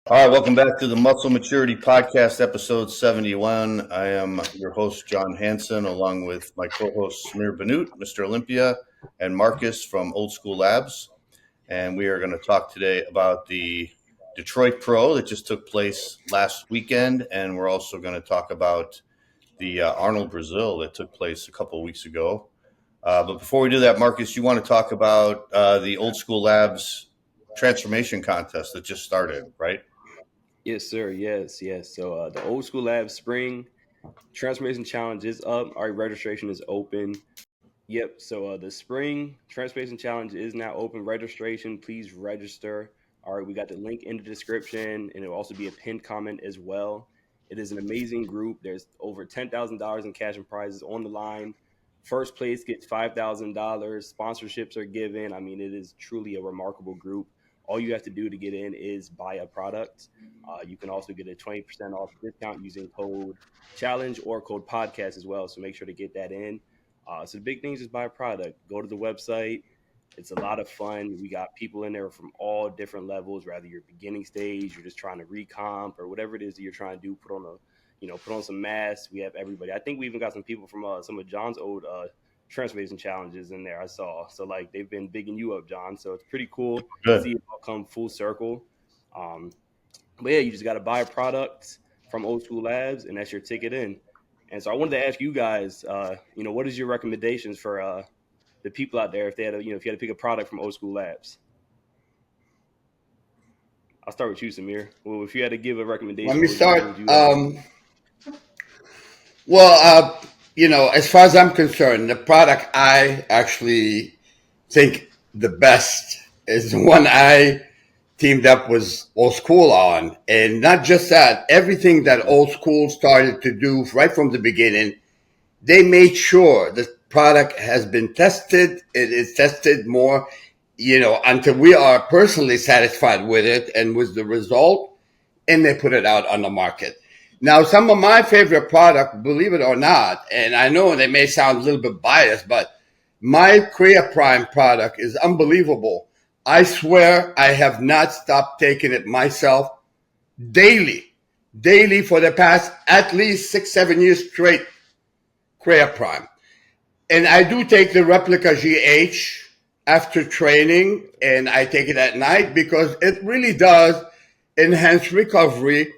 All right, welcome back to the Muscle Maturity Podcast, episode 71. I am your host, John Hansen, along with my co-host, Samir Bannout, Mr. Olympia, and Marcus from Old School Labs. And we are going to talk today about the Detroit Pro that just took place last weekend. And we're also going to talk about the Arnold Brazil that took place a couple of weeks ago. But before we do that, Marcus, you want to talk about the Old School Labs transformation contest that just started, right? Yes, sir. Yes. So the Old School Lab Spring Transformation Challenge is up. Our registration is open. Yep. So the Spring Transformation Challenge is now open. Registration, please register. All right. We got the link in the description, and it will also be a pinned comment as well. It is an amazing group. There's over $10,000 in cash and prizes on the line. First place gets $5,000. Sponsorships are given. I mean, it is truly a remarkable group. All you have to do to get in is buy a product. You can also get a 20% off discount using code challenge or code podcast as well. So make sure to get that in. So the big thing is just buy a product. Go to the website. It's a lot of fun. We got people in there from all different levels, whether you're beginning stage, you're just trying to recomp or whatever it is that you're trying to do, put on some mass. We have everybody. I think we even got some people from some of John's old transformation challenges in there I saw. So like they've been bigging you up, John. So it's pretty cool to see it all come full circle. But yeah, you just got to buy a product from Old School Labs, and that's your ticket in. And so I wanted to ask you guys, what is your recommendations for the people out there if they had if you had to pick a product from Old School Labs? I'll start with you, Samir. Well, if you had to give a recommendation, Let me start. Recommend? As far as I'm concerned, the product I actually think the best is the one I teamed up with Old School on. And not just that, everything that Old School started to do right from the beginning, they made sure the product has been tested. It is tested more, until we are personally satisfied with it and with the result, and they put it out on the market. Now, some of my favorite product, believe it or not, and I know they may sound a little bit biased, but my Crea Prime product is unbelievable. I swear I have not stopped taking it myself daily for the past at least 6-7 years straight. Crea Prime. And I do take the Replica GH after training, and I take it at night because it really does enhance recovery.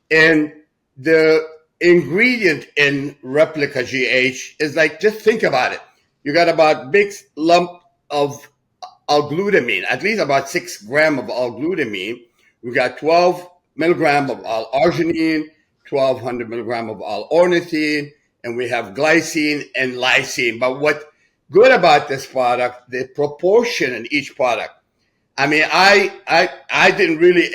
And the ingredient in Replica GH is like, just think about it. You got about big lump of L-glutamine, at least about 6 grams of L-glutamine. We got 12 milligrams of L-arginine, 1,200 milligrams of L-ornithine, and we have glycine and lysine. But what's good about this product, the proportion in each product. I mean, I didn't really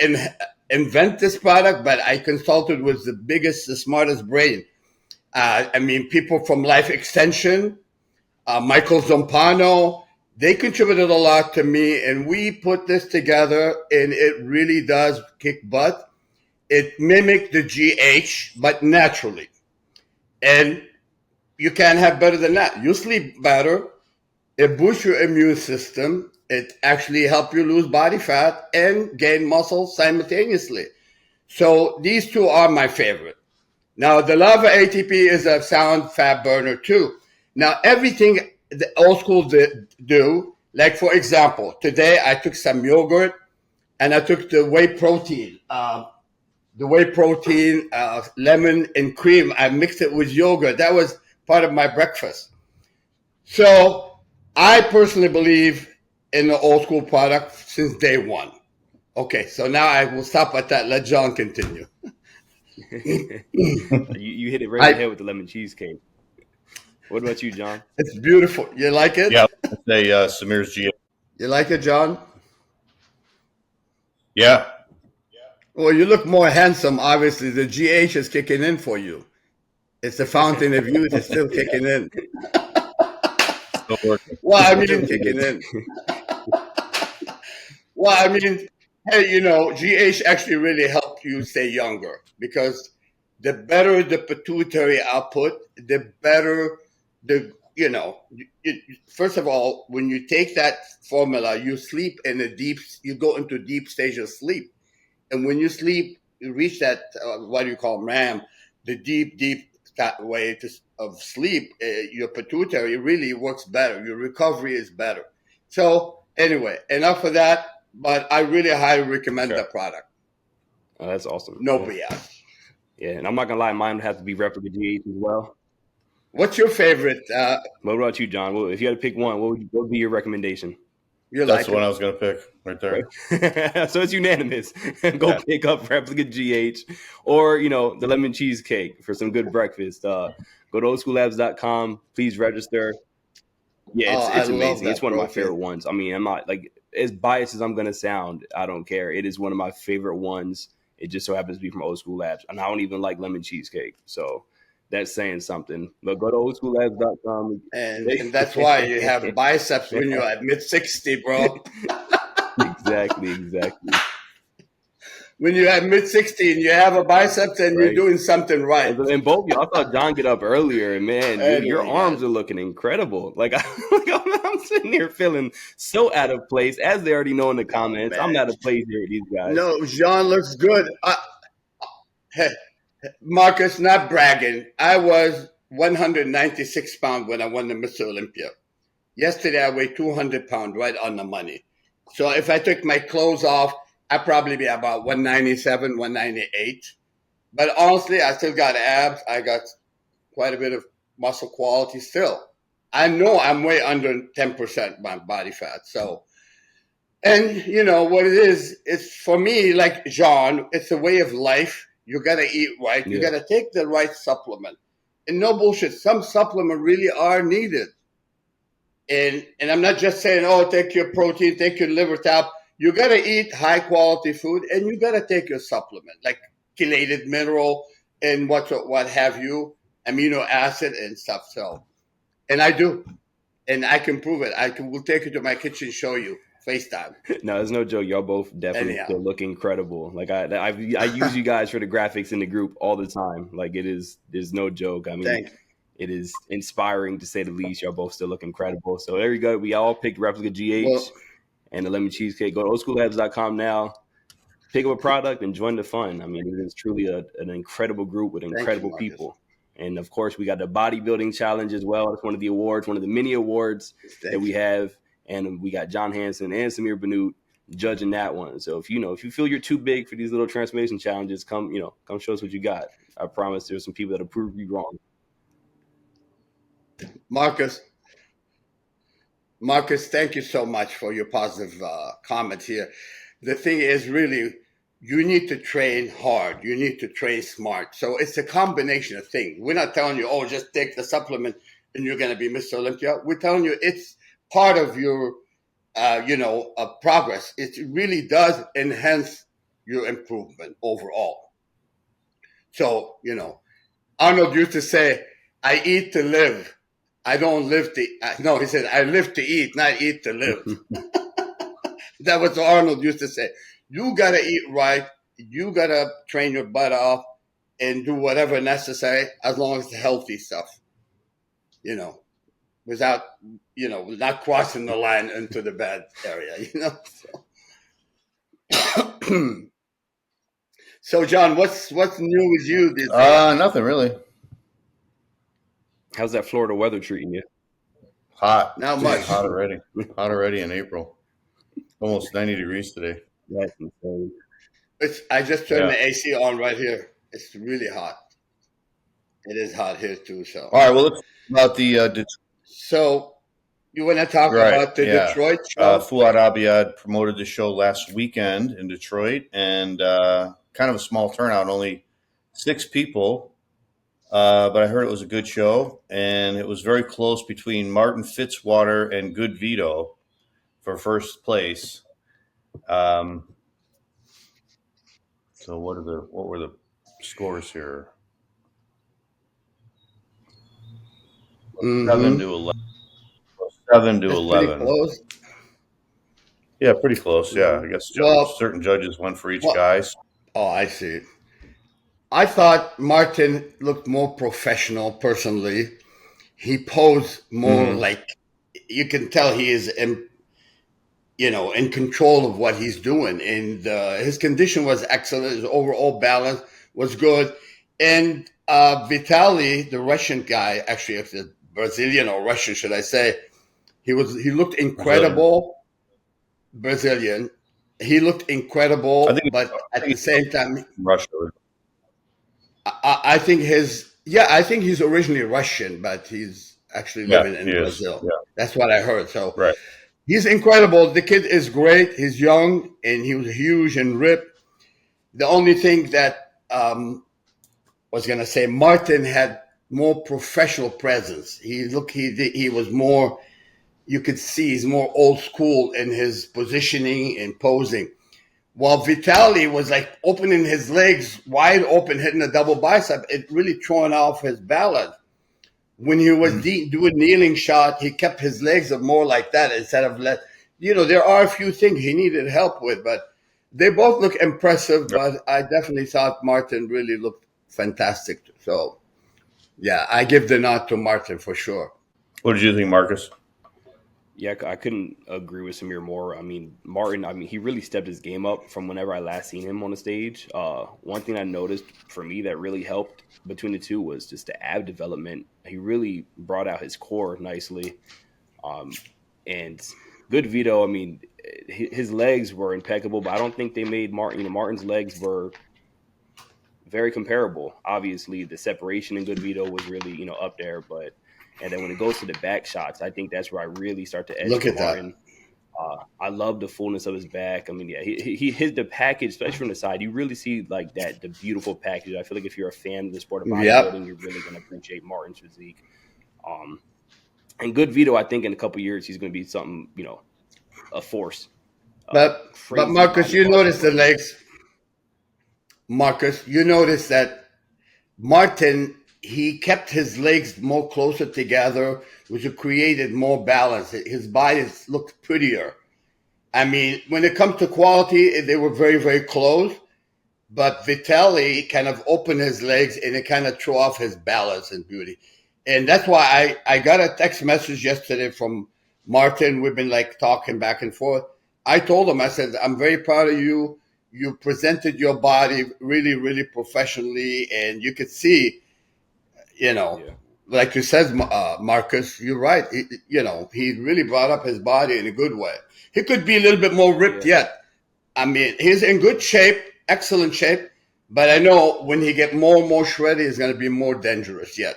invent this product, but I consulted with the smartest brain. People from Life Extension, Michael Zompano, they contributed a lot to me, and we put this together, and it really does kick butt. It mimics the GH, but naturally. And you can't have better than that. You sleep better. It boosts your immune system. It actually helps you lose body fat and gain muscle simultaneously. So these two are my favorite. Now, the Lava ATP is a sound fat burner too. Now, everything the Old School do, like for example, today I took some yogurt and I took the whey protein. Lemon and cream. I mixed it with yogurt. That was part of my breakfast. So I personally believe in the Old School product since day one. Okay, so now I will stop at that. Let John continue. you hit it right in the head with the lemon cheesecake. What about you, John? It's beautiful. You like it? Yeah, say Samir's GH. You like it, John? Yeah. Well, you look more handsome. Obviously, the GH is kicking in for you. It's the fountain of youth. It's still kicking in. Still working. Well, I mean, kicking in. Well, I mean, hey, GH actually really helped you stay younger because the better the pituitary output, the better first of all, when you take that formula, you sleep you go into deep stage of sleep. And when you sleep, you reach that, what do you call RAM, the deep way of sleep, your pituitary really works better. Your recovery is better. So anyway, enough of that. But I really highly recommend the product. Oh, that's awesome. No BS. Yeah, and I'm not gonna lie, mine would have to be Replica GH as well. What's your favorite? What about you, John? Well, if you had to pick one, what would be your recommendation? That's the one I was going to pick right there. So it's unanimous. Go pick up Replica GH or, the lemon cheesecake for some good breakfast. Go to oldsschoollabs.com. Please register. Yeah, it's amazing. It's one of my favorite ones. I mean, I'm not like as biased as I'm going to sound. I don't care. It is one of my favorite ones. It just so happens to be from Old School Labs. And I don't even like lemon cheesecake. So that's saying something. But go to oldsschoollabs.com. And that's why you have biceps when you're at mid-60, bro. Exactly. When you're at mid-60 and you have a biceps and you're doing something right. And both of y'all, I saw John get up earlier, and man, dude, your arms are looking incredible. Like I'm sitting here feeling so out of place, as they already know in the comments. I'm out of place here with these guys. No, John looks good. Hey, Marcus, not bragging. I was 196 pounds when I won the Mr. Olympia. Yesterday, I weighed 200 pounds, right on the money. So if I took my clothes off, I'd probably be about 197, 198. But honestly, I still got abs. I got quite a bit of muscle quality still. I know I'm way under 10% my body fat. So, and you know what it is, it's for me, like John, it's a way of life. You got to eat right. You got to take the right supplement. And no bullshit, some supplements really are needed. And I'm not just saying, oh, take your protein, take your liver tap. You got to eat high quality food, and you got to take your supplement, like chelated mineral and what have you, amino acid and stuff. So, and I do, and I can prove it. We'll take you to my kitchen, show you FaceTime. No, it's no joke. Y'all both definitely still look incredible. Like I use you guys for the graphics in the group all the time. Like there's no joke. I mean, it is inspiring to say the least. Y'all both still look incredible. So there you go. We all picked Replica GH and the lemon cheesecake. Go to oldsschoollabs.com now. Pick up a product and join the fun. I mean, it is truly an incredible group with incredible people. And of course, we got the bodybuilding challenge as well. It's one of the awards, one of the many awards that we have. And we got John Hansen and Samir Bannout judging that one. So if you feel you're too big for these little transformation challenges, come show us what you got. I promise there's some people that'll prove you wrong. Marcus, thank you so much for your positive comments here. The thing is, really, you need to train hard. You need to train smart. So it's a combination of things. We're not telling you, oh, just take the supplement and you're going to be Mr. Olympia. We're telling you it's part of your, progress. It really does enhance your improvement overall. So, Arnold used to say, I eat to live. I don't live to no, he said, I live to eat, not eat to live. That was what Arnold used to say. You got to eat right. You got to train your butt off and do whatever necessary as long as it's healthy stuff, without, not crossing the line into the bad area, So, so John, what's new with you this day? Nothing really. How's that Florida weather treating you? Hot. Not much. Hot already. Hot already in April. Almost 90 degrees today. That's insane. I just turned the AC on right here. It's really hot. It is hot here too. So all right. Well, let's talk about the Detroit. So you want to talk about the Detroit show? Fouad Abiad promoted the show last weekend in Detroit, and kind of a small turnout, only 6 people. But I heard it was a good show, and it was very close between Martin Fitzwater and Good Vito for first place. So what were the scores here? 7 to 11. 7 to 11. Pretty close. Yeah, pretty close. Yeah, I guess certain judges went for each guy. Oh, I see. I thought Martin looked more professional personally. He posed more like, you can tell he is in control of what he's doing. And his condition was excellent. His overall balance was good. And Vitaly, the Russian guy, actually, Brazilian or Russian, should I say, he looked incredible. Brazilian. He looked incredible, but at the same time, Russia. I think I think he's originally Russian, but he's actually living in Brazil. Yeah. That's what I heard. So right. He's incredible. The kid is great. He's young and he was huge and ripped. The only thing that was going to say, Martin had more professional presence. He was more, you could see he's more old school in his positioning and posing. While Vitaly was like opening his legs wide open, hitting a double bicep, it really throwing off his balance. When he was doing kneeling shot, he kept his legs up more like that instead of there are a few things he needed help with, but they both look impressive. But I definitely thought Martin really looked fantastic. So, yeah, I give the nod to Martin for sure. What did you think, Marcus? Yeah, I couldn't agree with Samir more. I mean, Martin, he really stepped his game up from whenever I last seen him on the stage. One thing I noticed for me that really helped between the two was just the ab development. He really brought out his core nicely. And good Vito, I mean, his legs were impeccable, but I don't think they made Martin's legs were very comparable. Obviously, the separation in good Vito was really, up there, but and then when it goes to the back shots, I think that's where I really start to edge Look at Martin. I love the fullness of his back. I mean, yeah, he hit the package, especially from the side. You really see like the beautiful package. I feel like if you're a fan of the sport of bodybuilding, you're really going to appreciate Martin's physique. And good Vito, I think in a couple years he's going to be something, a force. But Marcus, you notice the legs. Marcus, you notice that Martin, he kept his legs more closer together, which created more balance. His body looked prettier. I mean, when it comes to quality, they were very, very close. But Vitaly kind of opened his legs and it kind of threw off his balance and beauty. And that's why I got a text message yesterday from Martin. We've been like talking back and forth. I told him, I said, I'm very proud of you. You presented your body really, really professionally. And you could see, like you said, Marcus, you're right. He really brought up his body in a good way. He could be a little bit more ripped yet. I mean, he's in good shape, excellent shape. But I know when he get more and more shredded, he's going to be more dangerous yet.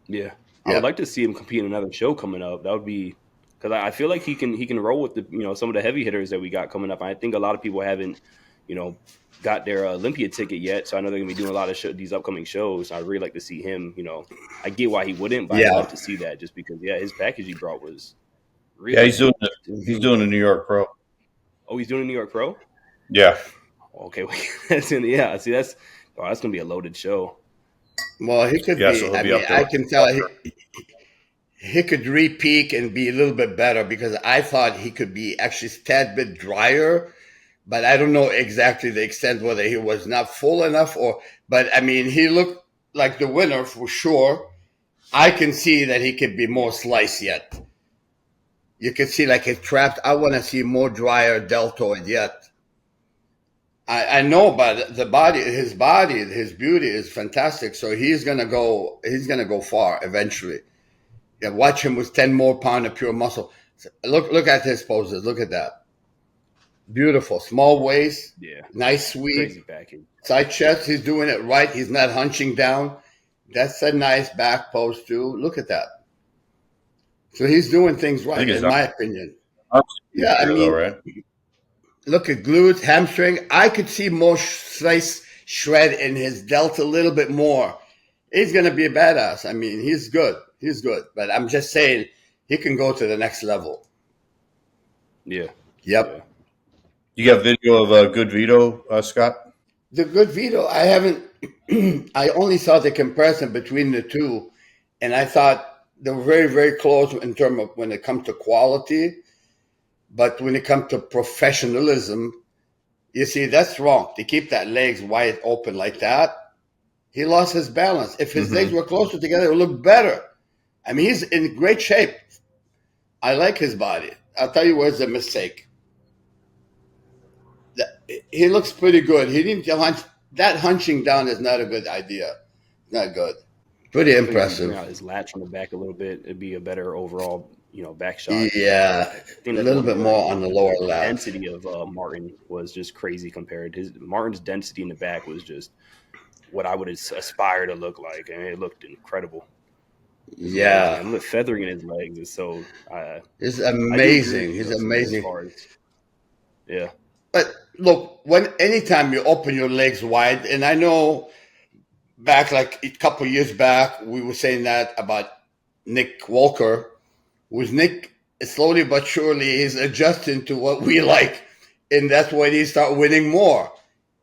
Yeah. I would like to see him compete in another show coming up. That would be because I feel like he can roll with the some of the heavy hitters that we got coming up. I think a lot of people haven't got their Olympia ticket yet, so I know they're gonna be doing a lot of these upcoming shows. I'd really like to see him. I get why he wouldn't, but I'd love to see that just because his package he brought was really he's doing the New York Pro. Oh, he's doing a New York Pro? Yeah. Okay, see that's gonna be a loaded show. Well, he could be. So I can tell he could re-peak and be a little bit better because I thought he could be actually a tad bit drier, but I don't know exactly the extent whether he was not full enough but I mean, he looked like the winner for sure. I can see that he could be more sliced yet. You can see like he's trapped. I want to see more drier deltoid yet. I know, but his beauty is fantastic. So he's gonna go far eventually. Yeah, watch him with 10 more pounds of pure muscle. Look at his poses. Look at that. Beautiful. Small waist. Yeah. Nice sweep. Crazy backing. Side chest. He's doing it right. He's not hunching down. That's a nice back pose too. Look at that. So he's doing things right, in my opinion. Yeah, I mean, right? Look at glutes, hamstring. I could see more slice shred in his delta a little bit more. He's going to be a badass. I mean, he's good. He's good. But I'm just saying he can go to the next level. Yeah. Yep. Yeah. You got video of Good Vito, Scott? The Good Vito, I haven't. I only saw the comparison between the two. And I thought they were very, very close in terms of when it comes to quality. But when it comes to professionalism, you see, that's wrong. To keep that legs wide open like that, he lost his balance. If his legs were closer together, it would look better. I mean, he's in great shape. I like his body. I'll tell you where's the mistake. He looks pretty good. He didn't hunch. That hunching down is not a good idea. Not good. Pretty impressive. Bring out his latch on the back a little bit. It'd be a better overall, back shot. Yeah, I a think that's little one bit word. more on the lower The left. density of Martin was just crazy compared. Martin's density in the back was just what I would aspire to look like, and it looked incredible. Yeah, and the feathering in his legs is so. it's I do agree amazing. with you, He's though, Samir, amazing. as far as, yeah. But look, anytime you open your legs wide, and I know back like a couple years back, we were saying that about Nick Walker. With Nick, slowly but surely, he's adjusting to what we like, and that's when he start winning more.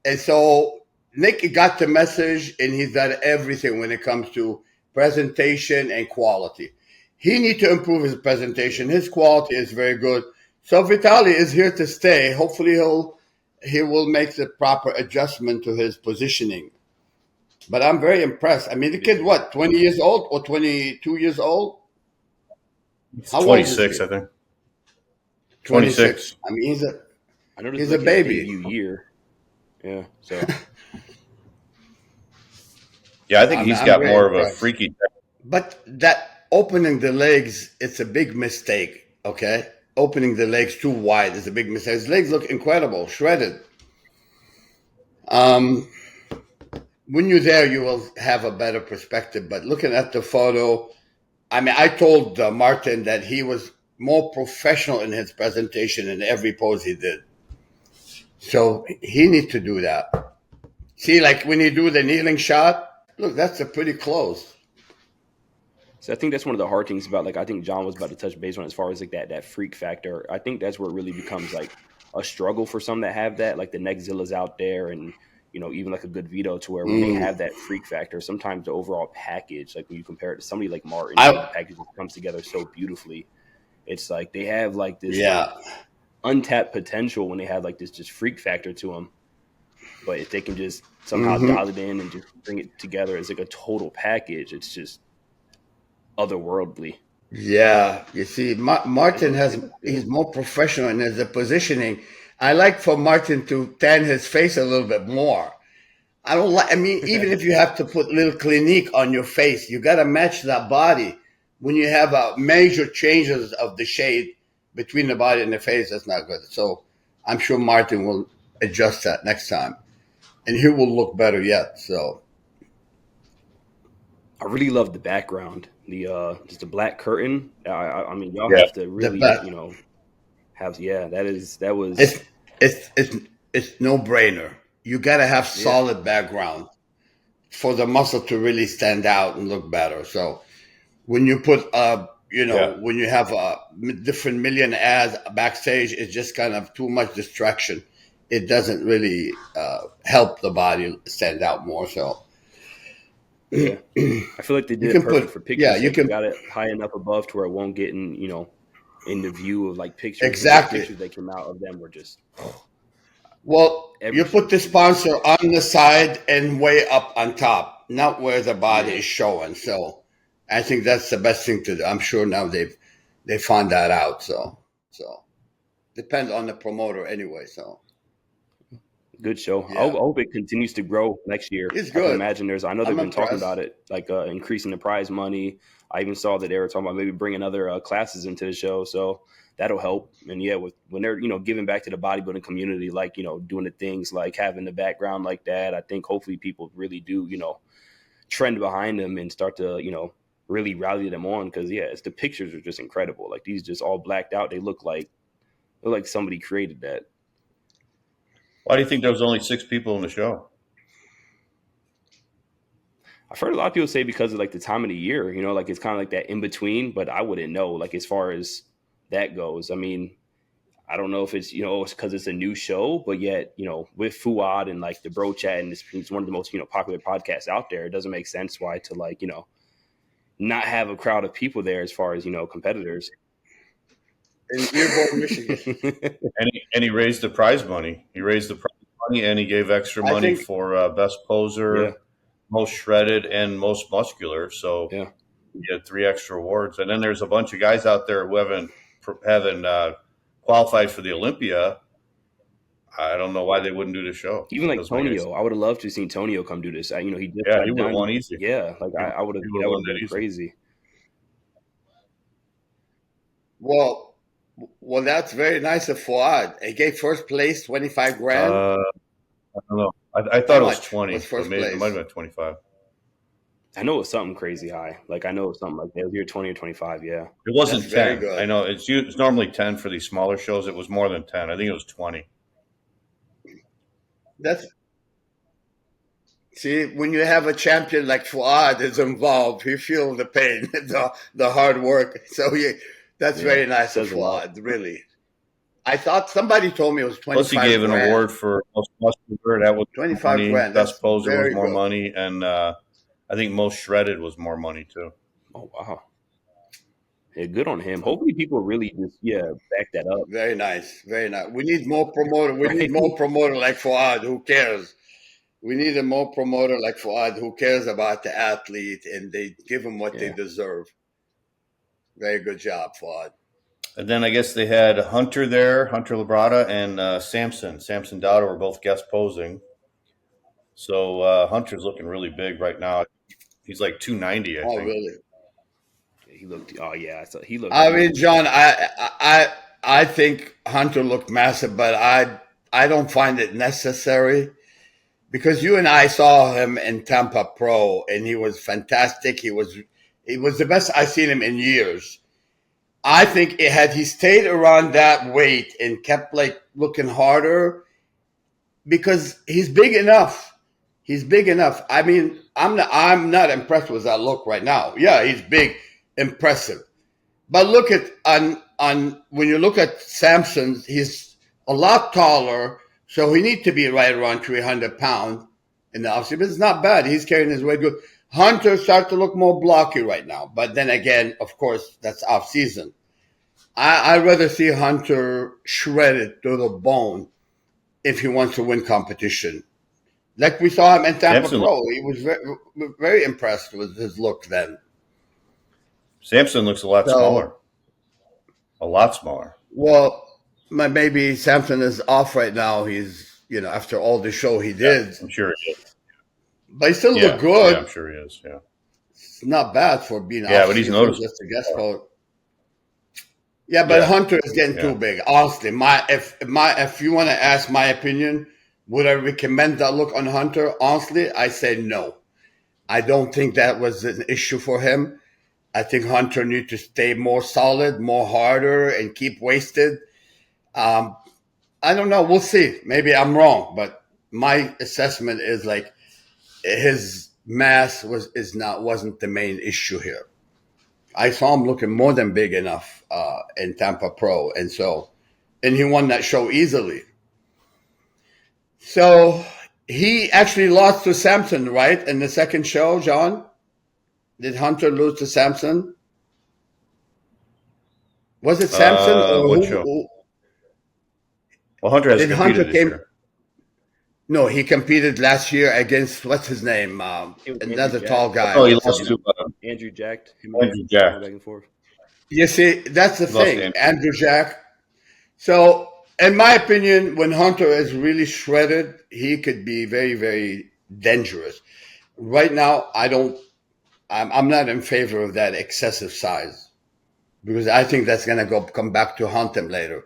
And so Nick got the message, and he's done everything when it comes to presentation and quality. He needs to improve his presentation. His quality is very good. So Vitaly is here to stay. Hopefully he will make the proper adjustment to his positioning. But I'm very impressed. I mean, the kid, what, 20 years old or 22 years old? How 26, I think. 26. I mean, I know he's like a baby. His debut year. Yeah, so. Yeah, I think he's got more of a freaky. But that opening the legs, it's a big mistake, okay? Opening the legs too wide is a big mistake. His legs look incredible, shredded. When you're there, you will have a better perspective. But looking at the photo, I mean, I told Martin that he was more professional in his presentation in every pose he did. So he needs to do that. See, like when he do the kneeling shot, look, that's a pretty close. So I think that's one of the hard things about, like, I think John was about to touch base on as far as like that freak factor. I think that's where it really becomes like a struggle for some that have that, like the Nexzillas out there, and even like a good Vito, to where when they have that freak factor, sometimes the overall package, like when you compare it to somebody like Martin, the package comes together so beautifully. It's like they have like this like, untapped potential when they have like this just freak factor to them. But if they can just somehow dial it in and just bring it together as like a total package, it's just otherworldly. Yeah, you see, Martin he's more professional in his positioning. I like for Martin to tan his face a little bit more. I mean, even if you have to put little Clinique on your face, you got to match that body. When you have major changes of the shade between the body and the face, that's not good. So I'm sure Martin will adjust that next time, and he will look better yet. So I really love the background, the just the black curtain. I mean, y'all have to really, have that was. It's no brainer. You got to have solid background for the muscle to really stand out and look better. So when you put when you have a different million ads backstage, it's just kind of too much distraction. It doesn't really help the body stand out more. So yeah, I feel like they did it perfect for pictures. Yeah, you got it high enough above to where it won't get in the view of like pictures. Exactly. The pictures that came out of them were just. Well, you put the sponsor on the side and way up on top, not where the body is showing. So I think that's the best thing to do. I'm sure now they found that out. So depends on the promoter anyway. So good show. Yeah. I hope it continues to grow next year. It's good. I can imagine I know they've been talking about it, like increasing the prize money. I even saw that they were talking about maybe bringing other classes into the show. So that'll help. And yeah, when they're, giving back to the bodybuilding community, like, doing the things like having the background like that, I think hopefully people really do, trend behind them and start to, really rally them on. Cause the pictures are just incredible. Like these just all blacked out. They look like somebody created that. Why do you think there was only 6 people in the show? I've heard a lot of people say because of like the time of the year, like it's kind of like that in between, but I wouldn't know, like as far as that goes. I mean, I don't know if it's, it's because it's a new show, but yet, with Fuad and like the Bro Chat, and it's one of the most, popular podcasts out there, it doesn't make sense why to like, not have a crowd of people there as far as, competitors. In Dearborn, Michigan. and he raised the prize money. He raised the prize money and he gave extra money for best poser, most shredded, and most muscular. So he had 3 extra awards. And then there's a bunch of guys out there who haven't qualified for the Olympia, I don't know why they wouldn't do the show. Even like Doesn't make any Tonio, I would have loved to have seen Tonio come do this. You know, he just Yeah, got he would have done. won easy. Yeah, like I would have. He would've That won would that have been easy. crazy. Well, that's very nice of Fuad. He gave first place 25 grand. I don't know. I thought How it was much 20, was but first maybe it might have place? been 25. I know it was something crazy high. Like I know it was something like that. It was either 20 or 25. Yeah. It wasn't That's very 10. good. I know it's normally 10 for these smaller shows. It was more than 10. I think it was 20. That's See, when you have a champion like Fuad is involved, you feel the pain, the hard work. So that's very nice of says a lot. Fuad, really. I thought somebody told me it was 25 Plus, he gave an grand. award for most muscular. That was 25 money. grand. Best That's poser was very more good. money, and I think most shredded was more money too. Oh wow. Yeah, good on him. Hopefully, people really just back that up. Very nice, very nice. We need more promoter. We Right. need more promoter like Fuad who cares. We need a more promoter like Fuad who cares about the athlete and they give them what they deserve. Very good job, Fuad. And then I guess they had Hunter there, Hunter Labrada, and Samson Dowda were both guest posing. So Hunter's looking really big right now. He's like 290, I Oh, think. really? He looked. Oh yeah, so he looked. I mean, John, I think Hunter looked massive, but I don't find it necessary because you and I saw him in Tampa Pro, and he was fantastic. He was the best I've seen him in years. I think had he stayed around that weight and kept like looking harder, because he's big enough. He's big enough. I mean, I'm not impressed with that look right now. Yeah, he's big, impressive. But look at on when you look at Samson, he's a lot taller, so he needs to be right around 300 pounds in the offseason. But it's not bad. He's carrying his weight good. Hunter starts to look more blocky right now. But then again, of course, that's off season. I'd rather see Hunter shredded to the bone if he wants to win competition. Like we saw him in Tampa Pro. He was very, very impressed with his look then. Samson looks a lot smaller. A lot smaller. Well, maybe Samson is off right now. He's, after all the show he did. Yeah, I'm sure he is. But he still look good. Yeah, I'm sure he is. Yeah. It's not bad for being off. Yeah, but he's noticed. Just a guest post. Yeah, but Hunter is getting too big. Honestly, if you want to ask my opinion, would I recommend that look on Hunter? Honestly, I say no. I don't think that was an issue for him. I think Hunter needs to stay more solid, more harder, and keep wasted. I don't know. We'll see. Maybe I'm wrong, but my assessment is like his mass wasn't the main issue here. I saw him looking more than big enough in Tampa Pro, and he won that show easily. So he actually lost to Samson, right, in the second show, John? Did Hunter lose to Samson? Was it Samson or what who? show? Well, Hunter has competed this year. No, he competed last year against what's his name? Another tall guy. Oh, he lost to Andrew Jack. Andrew Jack. Back and forth. You see, that's the thing. Andrew Jack. So, in my opinion, when Hunter is really shredded, he could be very, very dangerous. Right now, I'm not in favor of that excessive size because I think that's going to come back to haunt him later.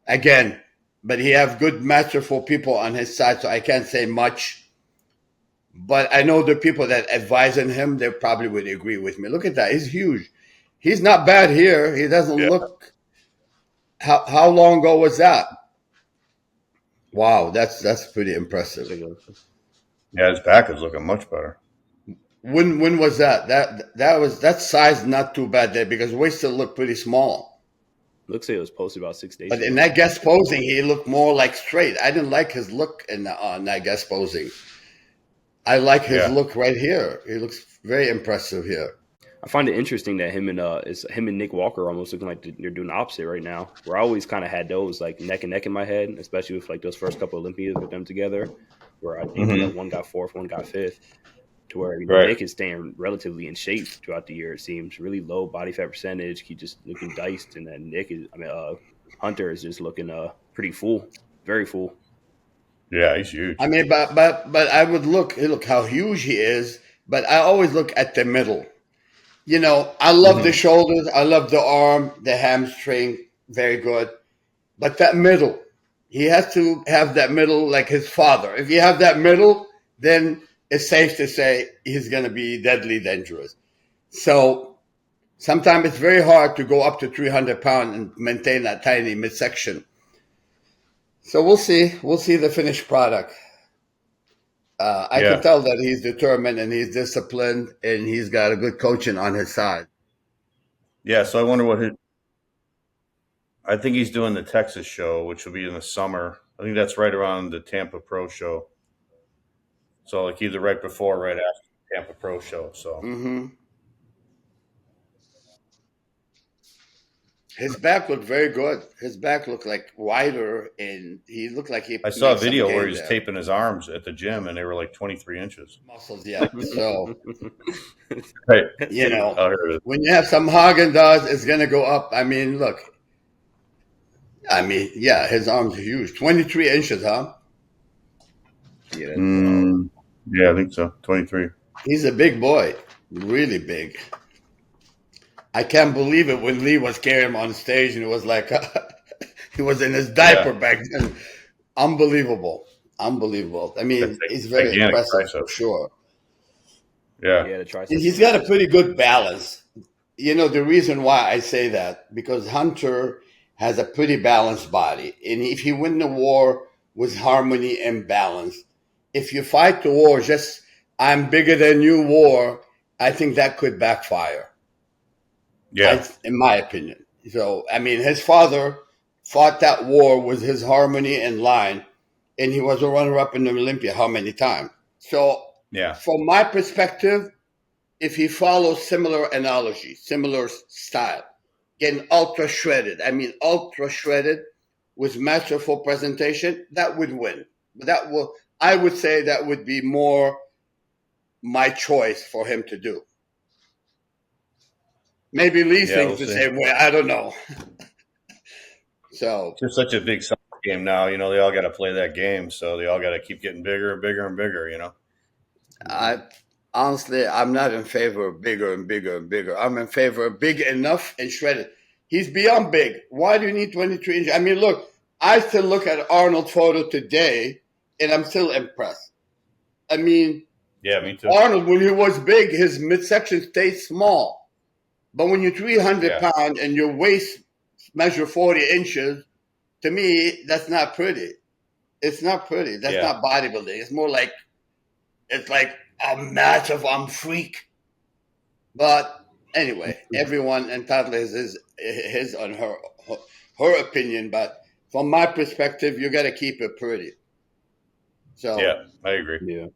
Again, but he have good masterful people on his side, so I can't say much. But I know the people that advising him, they probably would agree with me. Look at that. He's huge. He's not bad here. He doesn't look... How long ago was that? Wow, that's pretty impressive. Yeah, his back is looking much better. When was that? That size not too bad there because waist still looked pretty small. Looks like it was posted about 6 days But ago. in that guest posing, he looked more like straight. I didn't like his look on that guest posing. I like his look right here. He looks very impressive here. I find it interesting that him and Nick Walker almost looking like they're doing the opposite right now. Where I always kind of had those like neck and neck in my head, especially with like those first couple Olympiads with them together, where I think one got fourth, one got fifth. To where Nick is staying relatively in shape throughout the year. It seems really low body fat percentage. He just looking diced, and then Hunter is just looking pretty full, very full. Yeah, he's huge. I mean, but I would look how huge he is, but I always look at the middle. You know, I love the shoulders, I love the arm, the hamstring, very good. But that middle, he has to have that middle like his father. If you have that middle, then it's safe to say he's going to be deadly dangerous. So sometimes it's very hard to go up to 300 pounds and maintain that tiny midsection. So we'll see. We'll see the finished product. I can tell that he's determined and he's disciplined and he's got a good coaching on his side. Yeah, so I wonder what I think he's doing the Texas show, which will be in the summer. I think that's right around the Tampa Pro show. So like either right before or right after the Tampa Pro show. So His back looked very good. His back looked like wider, and he looked like he. I saw a made some video where gain he was there. taping his arms at the gym, and they were like 23 inches. Muscles, yeah. So Right. you know, Oh, here it is. when you have some Haagen-Dazs, it's gonna go up. I mean, look. I mean, yeah, his arms are huge. 23 inches, huh? Yeah, that's wild. Yeah, I think so. 23. He's a big boy, really big. I can't believe it when Lee was carrying him on stage, and it was like he was in his diaper back then. Unbelievable. I mean, he's very impressive for sure. Yeah. Yeah, the triceps. He's got a pretty good balance. You know, the reason why I say that, because Hunter has a pretty balanced body. And if he win the war with harmony and balance, if you fight the war just, I'm bigger than you war, I think that could backfire. Yeah. In my opinion. So, I mean, his father fought that war with his harmony and line, and he was a runner-up in the Olympia how many times? So, from my perspective, if he follows similar analogy, similar style, getting ultra shredded with masterful presentation, that would win. I would say that would be more my choice for him to do. Maybe Lee thinks the same way. I don't know. So it's just such a big soccer game now. You know, they all got to play that game, so they all got to keep getting bigger and bigger and bigger. You know. Honestly, I'm not in favor of bigger and bigger and bigger. I'm in favor of big enough and shredded. He's beyond big. Why do you need 23 inches? I mean, look, I still look at Arnold's photo today, and I'm still impressed. I mean, yeah, me too. Arnold, when he was big, his midsection stayed small. But when you're 300 pounds and your waist measure 40 inches, to me, that's not pretty. It's not pretty. That's not bodybuilding. It's more like, it's like a massive, I'm freak. But anyway, everyone entitled his on her opinion. But from my perspective, you got to keep it pretty. So yeah, I agree. Yeah,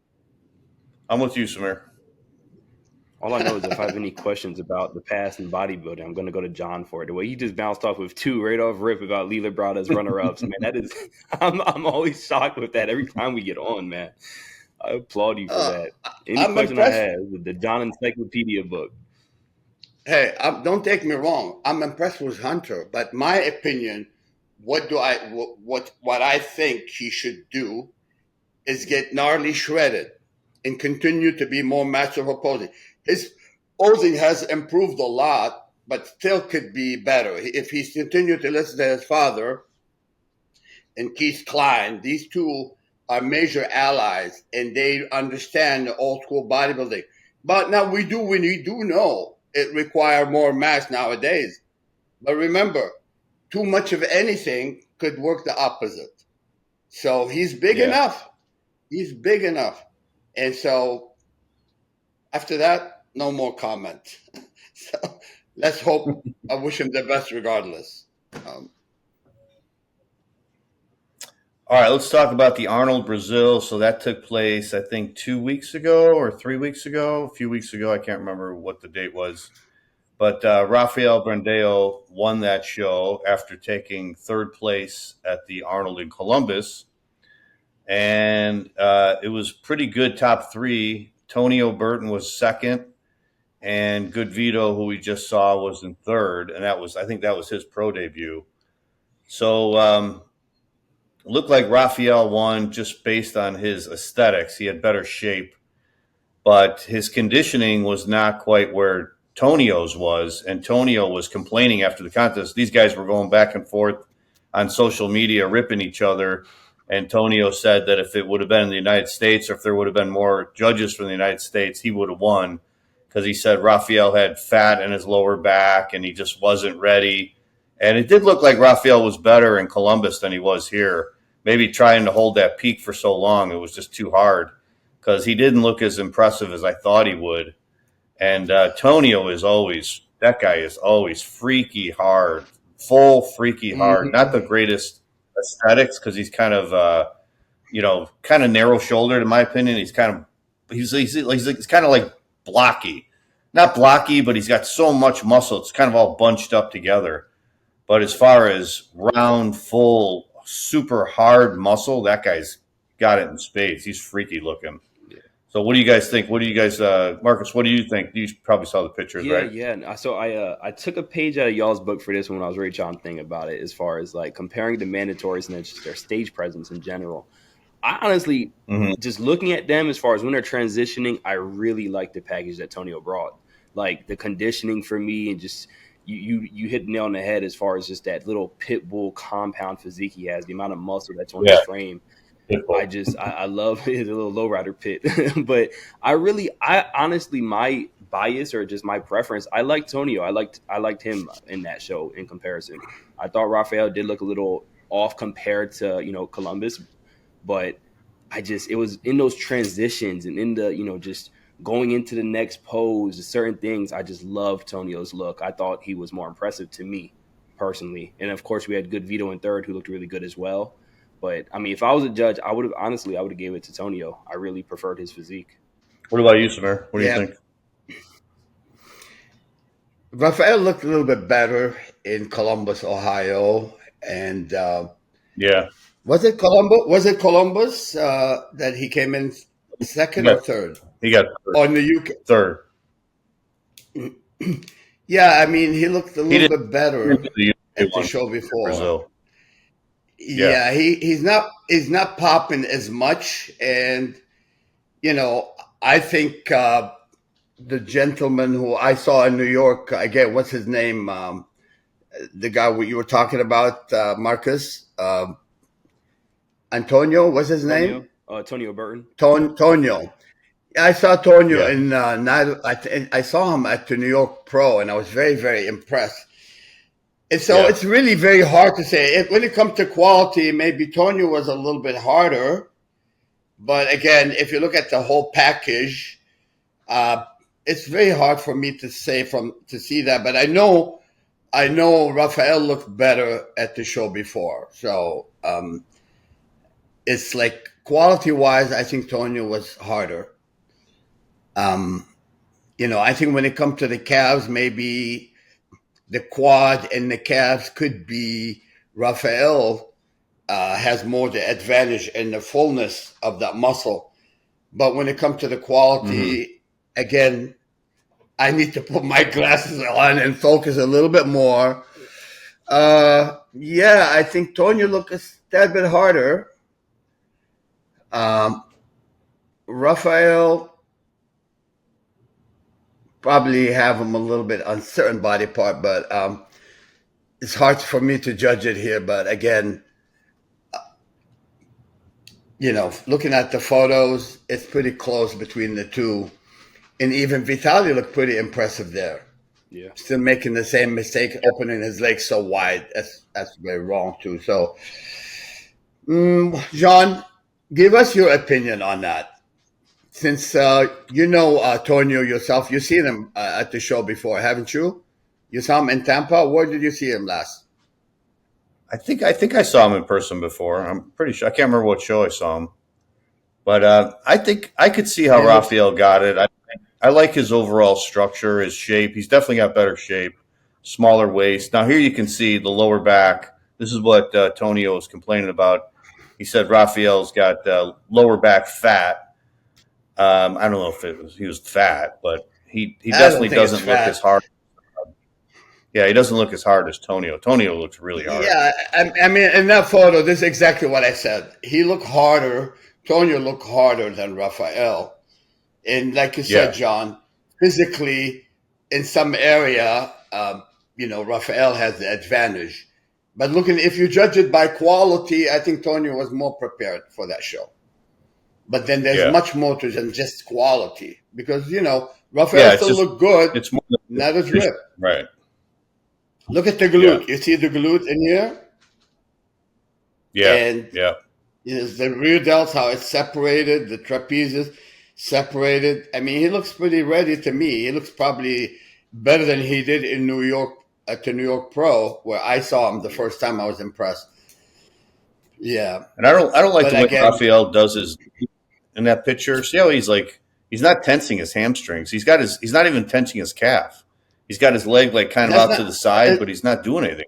I'm with you, Samir. all I know is if I have any questions about the past in bodybuilding, I'm going to go to John for it. The way he just bounced off with two right off rip about Lila Brada's runner-ups, man, that is, I'm always shocked with that every time we get on, man. I applaud you for that. Any question impressed. I have, the John Encyclopedia book. Hey, don't take me wrong. I'm impressed with Hunter, but my opinion, what I think he should do is get gnarly shredded and continue to be more masterful posing. His posing has improved a lot, but still could be better. If he's continued to listen to his father and Keith Klein, these two are major allies, and they understand the old school bodybuilding. But now we do know it requires more mass nowadays. But remember, too much of anything could work the opposite. So he's big enough. He's big enough. And so after that, no more comment. So let's hope. I wish him the best regardless. All right, let's talk about the Arnold Brazil. So that took place, I think, 2 weeks ago or 3 weeks ago. A few weeks ago. I can't remember what the date was. But Rafael Bannout won that show after taking third place at the Arnold in Columbus. And it was pretty good top three. Tonio Burton was second, and Good Vito, who we just saw, was in third. And I think that was his pro debut. So it looked like Rafael won just based on his aesthetics. He had better shape, but his conditioning was not quite where Tonio's was. And Tonio was complaining after the contest. These guys were going back and forth on social media, ripping each other. And Tonio said that if it would have been in the United States, or if there would have been more judges from the United States, he would have won, because he said Rafael had fat in his lower back and he just wasn't ready. And it did look like Rafael was better in Columbus than he was here. Maybe trying to hold that peak for so long, it was just too hard, because he didn't look as impressive as I thought he would. And Tonio is always, that guy is always freaky hard, full freaky hard. Not the greatest aesthetics, because he's kind of, kind of narrow shouldered in my opinion. He's kind of, he's kind of like blocky, not blocky, but he's got so much muscle. It's kind of all bunched up together. But as far as round, full, super hard muscle, that guy's got it in spades. He's freaky looking. So what do you guys think? What do you guys, Marcus, what do you think? You probably saw the pictures, right? Yeah. So I took a page out of y'all's book for this one when I was really trying to think about it, as far as like comparing the mandatories and their stage presence in general. I honestly, just looking at them as far as when they're transitioning, I really like the package that Tonio brought. Like the conditioning for me, and just you hit the nail on the head as far as just that little pit bull compound physique he has, the amount of muscle that's on his frame. I love his little lowrider pit. But I honestly, my bias or just my preference, I like Tonio. I liked him in that show in comparison. I thought Rafael did look a little off compared to, Columbus, but it was in those transitions and in the, just going into the next pose, certain things. I just loved Tonio's look. I thought he was more impressive to me personally. And of course we had good Vito in third, who looked really good as well. But I mean, if I was a judge, I would have gave it to Tonio. I really preferred his physique. What about you, Samir? What do you think? Rafael looked a little bit better in Columbus, Ohio, and was it Columbus? Was it Columbus that he came in second or third? He got third. On the UK Third. Yeah, I mean, he looked a little bit better at the show before. Brazil. Yeah, he's not popping as much, and I think the gentleman who I saw in New York, again, what's his name? The guy you were talking about, Marcus, Antonio, what's his name? Tonio Burton. Tonio. I saw Tonio in I saw him at the New York Pro, and I was very, very impressed. And so it's really very hard to say. When it comes to quality, maybe Tonio was a little bit harder. But again, if you look at the whole package, it's very hard for me to say to see that. But I know Rafael looked better at the show before. So it's like quality-wise, I think Tonio was harder. I think when it comes to the calves, maybe the quad and the calves could be Rafael has more the advantage in the fullness of that muscle. But when it comes to the quality, again, I need to put my glasses on and focus a little bit more. I think Tonio looked a tad bit harder. Rafael probably have him a little bit uncertain body part, but it's hard for me to judge it here. But again, looking at the photos, it's pretty close between the two. And even Vitaly looked pretty impressive there. Yeah. Still making the same mistake, opening his legs so wide. That's very wrong too. So, John, give us your opinion on that. Since Tonio yourself, you've seen him at the show before, haven't you? You saw him in Tampa. Where did you see him last? I think I saw him in person before. I'm pretty sure. I can't remember what show I saw him, but I think I could see how Rafael got it. I like his overall structure, his shape. He's definitely got better shape, smaller waist. Now here you can see the lower back. This is what Tonio was complaining about. He said Rafael's got lower back fat. I don't know if he was fat, but he definitely doesn't look as hard. Yeah, he doesn't look as hard as Tonio. Tonio looks really hard. Yeah, I mean, in that photo, this is exactly what I said. He looked harder. Tonio looked harder than Rafael. And like you said, John, physically, in some area, Rafael has the advantage. But if you judge it by quality, I think Tonio was more prepared for that show. But then there's much more to than just quality because, Rafael still looked good. It's more not as ripped. Right. Look at the glute. You see the glute in here? Yeah. And the rear delts, how it's separated, the trapezius separated. I mean, he looks pretty ready to me. He looks probably better than he did in New York at the New York Pro, where I saw him the first time. I was impressed. Yeah. And I don't like the way Rafael does his in that picture. See how he's not tensing his hamstrings. He's not even tensing his calf. He's got his leg like kind of out to the side, but he's not doing anything.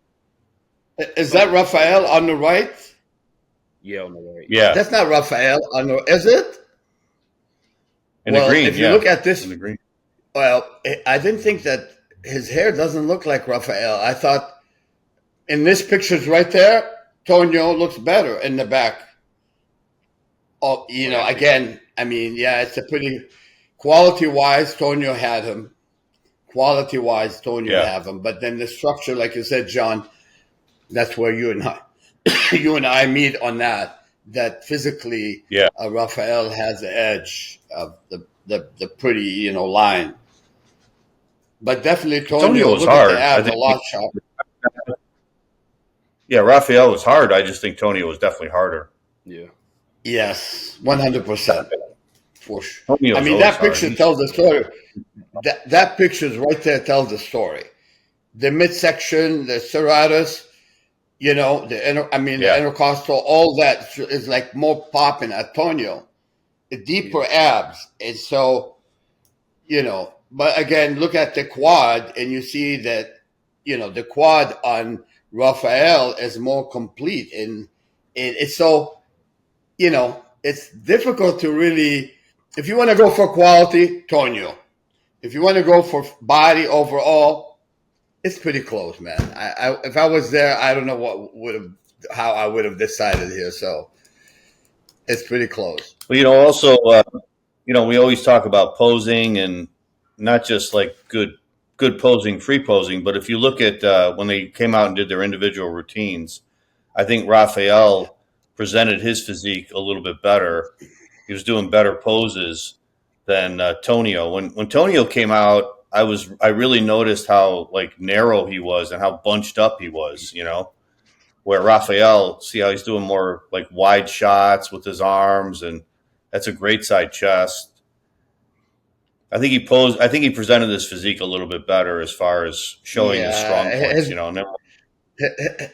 Is that Rafael on the right? Yeah, on the right. Yeah. That's not Rafael on the is it? In the green, if you look at this, in the green. Well, I didn't think that his hair doesn't look like Rafael. I thought in this picture's right there, Tonio looks better in the back. Oh, again, I mean, it's a pretty quality-wise, Tonio had him. Quality-wise, Tonio have him. But then the structure, like you said, John, that's where you and I meet on that. That physically, Rafael has the edge of the pretty, line. But definitely Tonio was hard. A lot sharper. Yeah, Rafael was hard. I just think Tonio was definitely harder. Yeah. Yes, 100%. For sure. Tonio's I mean, that hard. picture tells the story. That picture's right there tells the story. The midsection, the serratus, the intercostal, all that is like more popping at Tonio. The deeper abs. And so, but again, look at the quad and you see that, the quad on Rafael is more complete. And it's so, it's difficult to really, if you want to go for quality, Tonio. If you want to go for body overall, it's pretty close, man. If I was there, I don't know how I would have decided here. So it's pretty close. Well, also, we always talk about posing and not just like good posing, free posing, but if you look at when they came out and did their individual routines, I think Rafael presented his physique a little bit better. He was doing better poses than Tonio. When Tonio came out, I really noticed how like narrow he was and how bunched up he was, where Rafael, see how he's doing more like wide shots with his arms, and that's a great side chest. I think he presented his physique a little bit better as far as showing his strong points,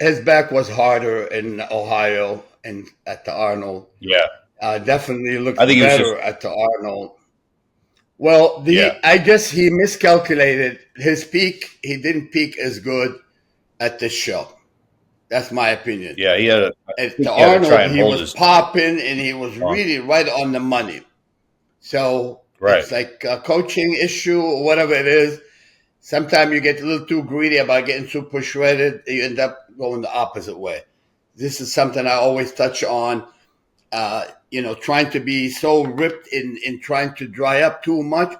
His back was harder in Ohio and at the Arnold. Yeah. Definitely looked better at the Arnold. Well, I guess he miscalculated his peak. He didn't peak as good at this show. That's my opinion. Yeah, he had at the Arnold. He was popping, and he was really right on the money. So it's like a coaching issue or whatever it is. Sometimes you get a little too greedy about getting super shredded. You end up going the opposite way. This is something I always touch on. Trying to be so ripped in trying to dry up too much,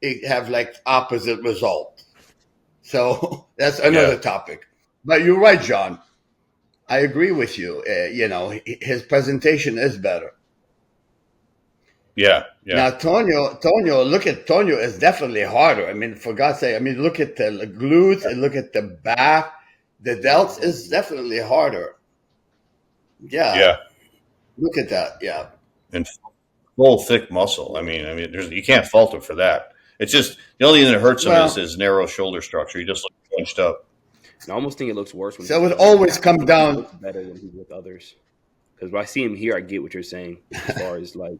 it have like opposite result. So that's another topic. But you're right, John. I agree with you. His presentation is better. Yeah. Now, Tonio, look at Tonio is definitely harder. I mean, for God's sake, look at the glutes and look at the back. The delts is definitely harder. Yeah. Yeah. Look at that. Yeah. And full, thick muscle. I mean, you can't fault him for that. It's just the only thing that hurts him is his narrow shoulder structure. He just looks bunched up. I almost think it looks worse when. So it always comes down better than he's with others. Because when I see him here, I get what you're saying as far as like.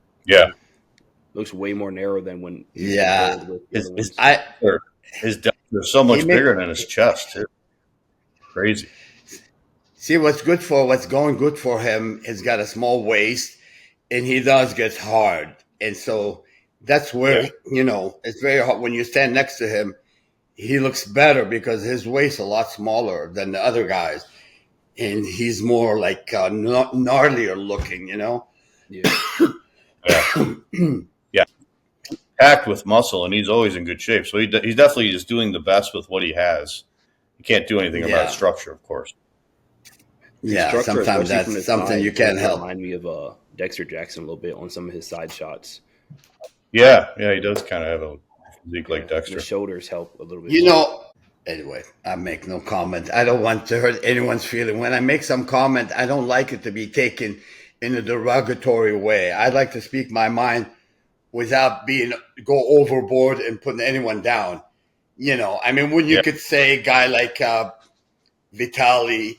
Looks way more narrow than when. His depths are so much bigger than his chest. Too. Crazy. See what's going good for him. He's got a small waist, and he does get hard, and so that's where it's very hard when you stand next to him. he looks better because his waist's a lot smaller than the other guys, and he's more like gnarlier looking, you know. Yeah. Yeah. Packed with muscle, and he's always in good shape. So he's definitely just doing the best with what he has. You can't do anything about structure, of course. Yeah, Structure, sometimes especially from that's his something side, you can't help. Remind me of Dexter Jackson a little bit on some of his side shots. Yeah, he does kind of have a physique like Dexter. The shoulders help a little bit. You know, anyway, I make no comment. I don't want to hurt anyone's feeling. When I make some comment, I don't like it to be taken in a derogatory way. I like to speak my mind without go overboard and putting anyone down. You know, I mean, when you could say a guy like Vitaly,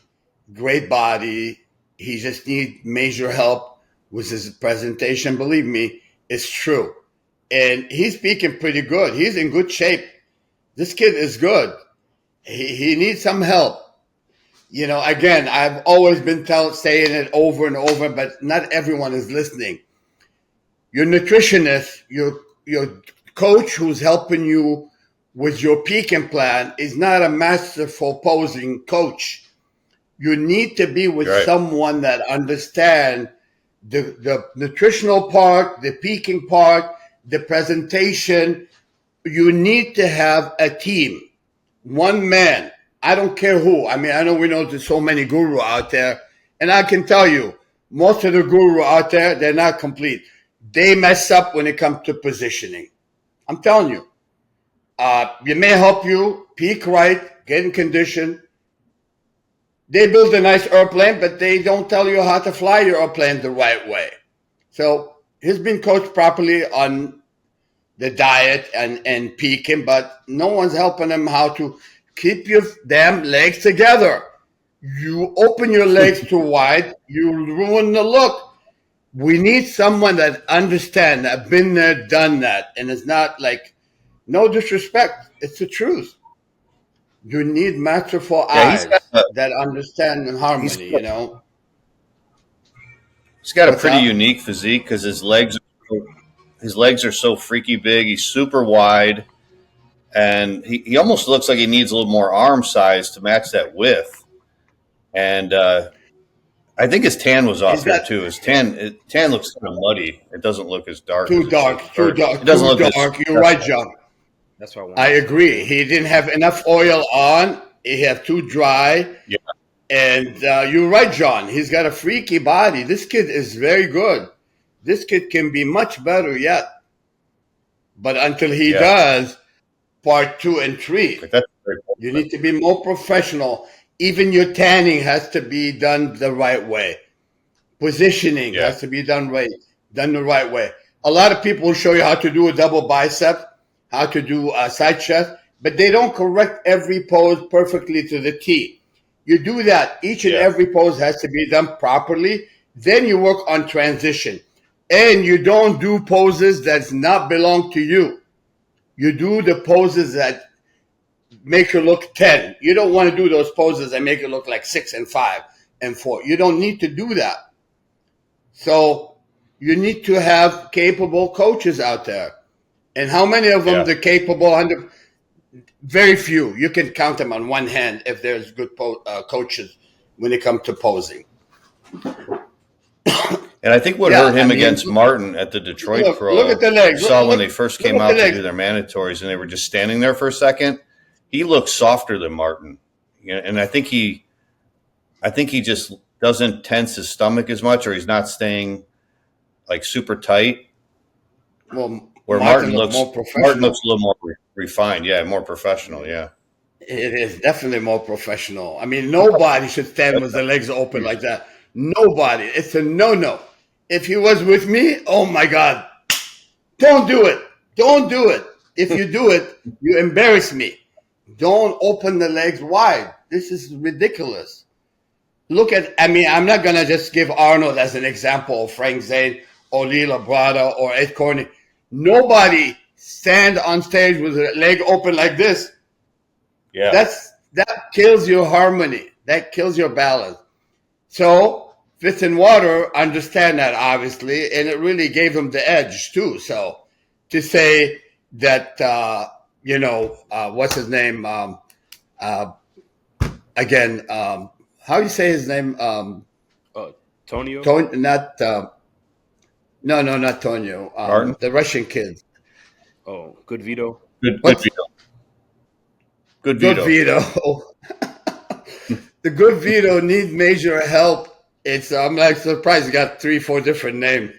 great body, he just need major help with his presentation. Believe me, it's true. And he's speaking pretty good. He's in good shape. This kid is good. He needs some help. You know, again, I've always been saying it over and over, but not everyone is listening. Your nutritionist, your coach who's helping you with your peaking plan is not a masterful posing coach. You need to be with someone that understands the nutritional part, the peaking part, the presentation. You need to have a team. One man. I don't care who. I mean, I know we know there's so many gurus out there. And I can tell you, most of the gurus out there, they're not complete. They mess up when it comes to positioning. I'm telling you. It may help you peak right, get in condition. They build a nice airplane, but they don't tell you how to fly your airplane the right way. So he's been coached properly on the diet and peaking, but no one's helping him how to keep your damn legs together. You open your legs too wide, you ruin the look. We need someone that understands, that been there, done that, and it's not like, no disrespect, it's the truth. You need masterful eyes that understand harmony, you know. He's got a pretty unique physique because his legs are so freaky big. He's super wide, and he almost looks like he needs a little more arm size to match that width. And I think his tan was off here too. His tan looks kind of muddy. It doesn't look as dark. Too dark. It doesn't look dark. You're right, John. That's what I agree. He didn't have enough oil on. He had too dry. Yeah. And you're right, John. He's got a freaky body. This kid is very good. This kid can be much better yet. But until he does part 2 and 3, you need to be more professional. Even your tanning has to be done the right way. Positioning has to be done the right way. A lot of people will show you how to do a double bicep, how to do a side chest, but they don't correct every pose perfectly to the T. You do that. Each and every pose has to be done properly. Then you work on transition. And you don't do poses that not belong to you. You do the poses that make you look 10. You don't want to do those poses that make you look like 6 and 5 and 4. You don't need to do that. So you need to have capable coaches out there. And how many of them are capable? Very few. You can count them on one hand if there's good coaches when it comes to posing. And I think what hurt him against Martin at the Detroit Pro, look at the legs. You saw when they first came out to do their mandatories and they were just standing there for a second. He looked softer than Martin, and I think he just doesn't tense his stomach as much, or he's not staying like super tight. Well, where Martin looks a little more refined, more professional, It is definitely more professional. I mean, nobody should stand with the legs open like that. Nobody. It's a no-no. If he was with me, oh my God, don't do it. Don't do it. If you do it, you embarrass me. Don't open the legs wide. This is ridiculous. I'm not going to just give Arnold as an example, or Frank Zane, or Lee Labrada, or Ed Corney. Nobody stand on stage with a leg open like this. Yeah. That kills your harmony. That kills your balance. So Fitzwater understand that, obviously, and it really gave him the edge, too. So to say that, what's his name? Again, how do you say his name? Tonio. Not no, not Tonio. Martin? The Russian kid. Oh, good Vito. Good What's Vito. Good Good Vito. Vito? The Good Vito needs major help. I'm like surprised he got 3-4 different names.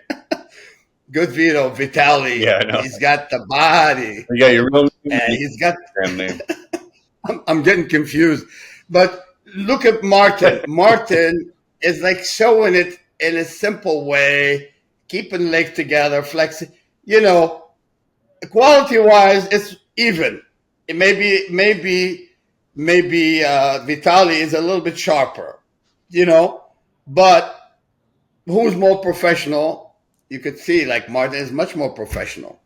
Good Vito, Vitali. Yeah, I know. He's got the body. Yeah, your real And he's got. name. I'm getting confused. But look at Martin. Martin is like showing it in a simple way, keeping legs together, flexing. Quality wise, it's even. It maybe Vitali is a little bit sharper, but who's more professional? You could see like Martin is much more professional.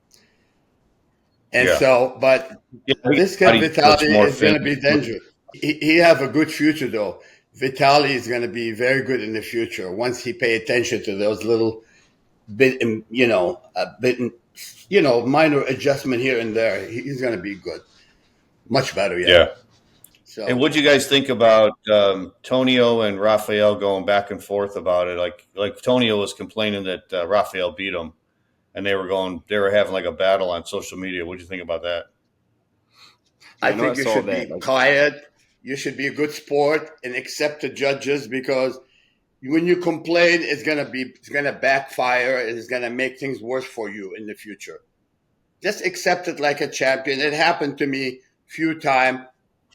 And Yeah. so, but Yeah, this kid he looks Vitali more is going to fit. be dangerous. He have a good future though. Vitali is going to be very good in the future once he pay attention to those little bit, minor adjustment here and there. He's going to be good, much better. Yeah. So, And what do you guys think about Tonio and Rafael going back and forth about it? Like Tonio was complaining that Rafael beat him, and they were having like a battle on social media. What do you think about that? I think you should be quiet. You should be a good sport and accept the judges, because when you complain, it's gonna backfire. It's gonna make things worse for you in the future. Just accept it like a champion. It happened to me a few times.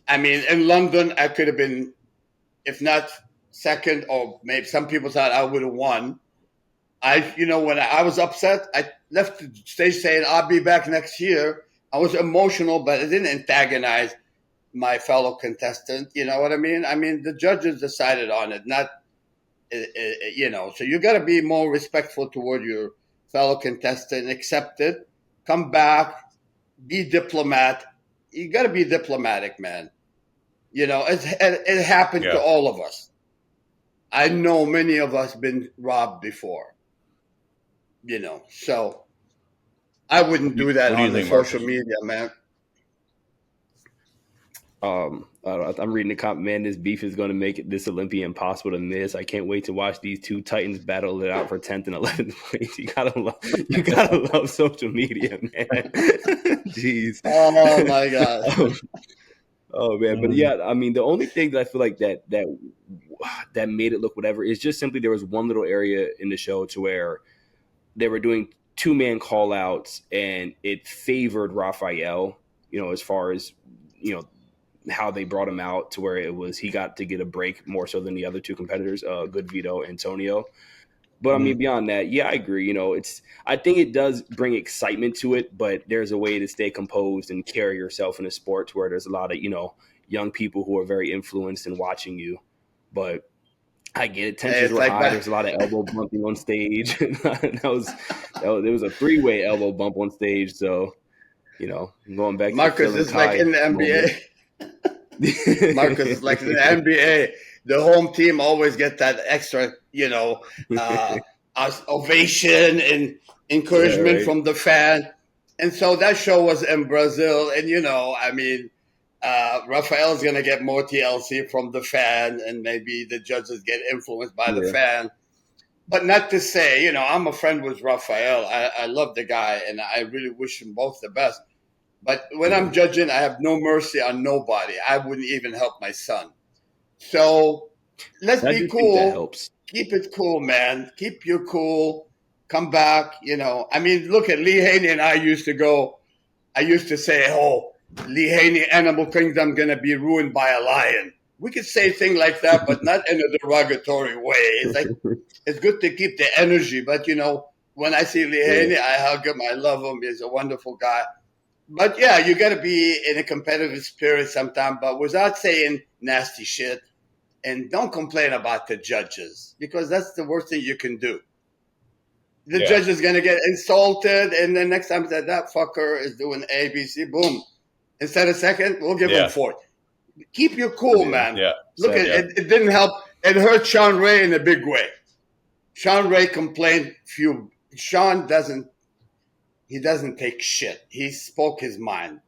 I mean, in London, I could have been, if not second, or maybe some people thought I would have won. When I was upset, I left the stage saying, I'll be back next year. I was emotional, but it didn't antagonize my fellow contestant. You know what I mean? I mean, the judges decided on it, not, so you got to be more respectful toward your fellow contestant, accept it, come back, be diplomat. You got to be diplomatic, man. It happened to all of us. I know many of us been robbed before. So I wouldn't do that on the social media, man. I'm reading the comment. Man, this beef is going to make this Olympia impossible to miss. I can't wait to watch these two Titans battle it out for 10th and 11th place. You gotta love social media, man. Jeez. Oh my God. Oh man, but yeah, I mean, the only thing that I feel like that made it look whatever is just simply there was one little area in the show to where they were doing 2-man call outs and it favored Rafael, as far as, how they brought him out to where he got to get a break more so than the other two competitors, Good Vito and Tonio. But I mean, beyond that, yeah, I agree. I think it does bring excitement to it, but there's a way to stay composed and carry yourself in a sport where there's a lot of, young people who are very influenced and watching you. But I get it. Tensions were high. There's a lot of elbow bumping on stage. There was a 3-way elbow bump on stage. So, going back Marcus to is like in the NBA. Marcus is like in the NBA. The home team always get that extra, ovation and encouragement from the fan. And so that show was in Brazil. And, Rafael's going to get more TLC from the fan, and maybe the judges get influenced by the fan. But not to say, I'm a friend with Rafael. I love the guy, and I really wish him both the best. But when I'm judging, I have no mercy on nobody. I wouldn't even help my son. So let's be cool. That helps. Keep it cool, man. Keep your cool. Come back. Look at Lee Haney and I used to say, oh, Lee Haney, Animal Kingdom going to be ruined by a lion. We could say things like that, but not in a derogatory way. It's like, it's good to keep the energy. But, when I see Lee Haney, I hug him. I love him. He's a wonderful guy. But, yeah, you got to be in a competitive spirit sometimes, but without saying nasty shit. And don't complain about the judges, because that's the worst thing you can do. The judge is going to get insulted, and then next time that fucker is doing A, B, C, boom. Instead of second, we'll give him fourth. Keep your cool, man. Yeah. Look, it didn't help. It hurt Sean Ray in a big way. Sean Ray complained Sean doesn't take shit. He spoke his mind.